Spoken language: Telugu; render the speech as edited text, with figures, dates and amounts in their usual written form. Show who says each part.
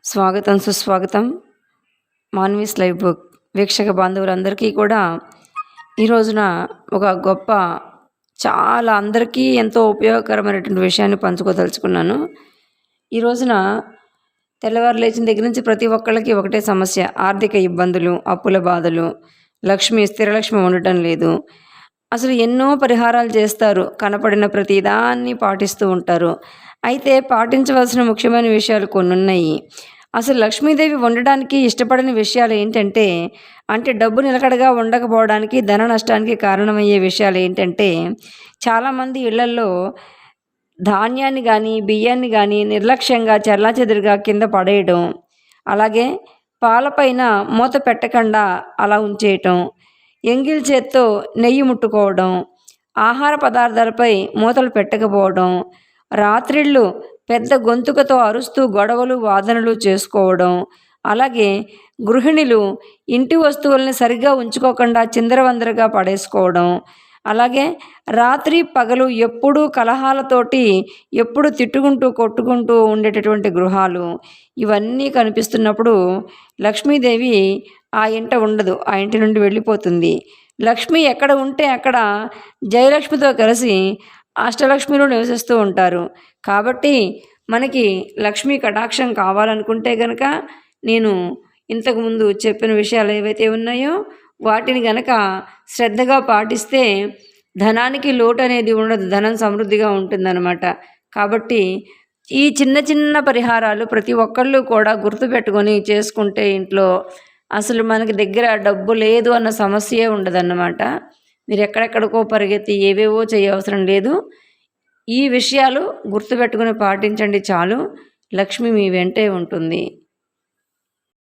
Speaker 1: స్వాగతం సుస్వాగతం. మాన్వీస్ లైవ్ బుక్ వీక్షక బాంధవులందరికీ కూడా ఈ రోజున ఒక గొప్ప చాలా అందరికీ ఎంతో ఉపయోగకరమైనటువంటి విషయాన్ని పంచుకోదలుచుకున్నాను. ఈ రోజున తెల్లవారు లేచిన దగ్గర నుంచి ప్రతి ఒక్కళ్ళకి ఒకటే సమస్య: ఆర్థిక ఇబ్బందులు, అప్పుల బాధలు, స్థిరలక్ష్మి ఉండటం లేదు. అసలు ఎన్నో పరిహారాలు చేస్తారు, కనపడిన ప్రతి దాన్ని పాటిస్తూ ఉంటారు. అయితే పాటించవలసిన ముఖ్యమైన విషయాలు కొన్ని ఉన్నాయి. అసలు లక్ష్మీదేవి ఉండడానికి ఇష్టపడని విషయాలు ఏంటంటే, డబ్బు నిలకడగా ఉండకపోవడానికి, ధన నష్టానికి కారణమయ్యే విషయాలు ఏంటంటే, చాలామంది ఇళ్లల్లో ధాన్యాన్ని కానీ బియ్యాన్ని కానీ నిర్లక్ష్యంగా చెల్లాచెదురుగా కింద పడేయడం, అలాగే పాలపైన మూత పెట్టకుండా అలా ఉంచేయటం, ఎంగిల్ చేత్తో నెయ్యి ముట్టుకోవడం, ఆహార పదార్థాలపై మూతలు పెట్టకపోవడం, రాత్రిళ్ళు పెద్ద గొంతుకతో అరుస్తూ గొడవలు వాదనలు చేసుకోవడం, అలాగే గృహిణులు ఇంటి వస్తువుల్ని సరిగ్గా ఉంచుకోకుండా చిందరవందరగా పడేసుకోవడం, అలాగే రాత్రి పగలు ఎప్పుడూ కలహాలతోటి ఎప్పుడు తిట్టుకుంటూ కొట్టుకుంటూ ఉండేటటువంటి గృహాలు, ఇవన్నీ కనిపిస్తున్నప్పుడు లక్ష్మీదేవి ఆ ఇంట ఉండదు, ఆ ఇంటి నుండి వెళ్ళిపోతుంది. లక్ష్మి ఎక్కడ ఉంటే అక్కడ జయలక్ష్మితో కలిసి అష్టలక్ష్మిలో నివసిస్తూ ఉంటారు. కాబట్టి మనకి లక్ష్మీ కటాక్షం కావాలనుకుంటే గనక నేను ఇంతకుముందు చెప్పిన విషయాలు ఏవైతే ఉన్నాయో వాటిని గనక శ్రద్ధగా పాటిస్తే ధనానికి లోటు అనేది ఉండదు, ధనం సమృద్ధిగా ఉంటుందన్నమాట. కాబట్టి ఈ చిన్న చిన్న పరిహారాలు ప్రతి ఒక్కళ్ళు కూడా గుర్తుపెట్టుకొని చేసుకుంటే ఇంట్లో అసలు మనకి దగ్గర డబ్బు లేదు అన్న సమస్యే ఉండదన్నమాట. మీరు ఎక్కడెక్కడికో పరిగెత్తి ఏవేవో చేయవసరం లేదు. ఈ విషయాలు గుర్తుపెట్టుకుని పాటించండి చాలు. లక్ష్మి మీ వెంటే ఉంటుంది.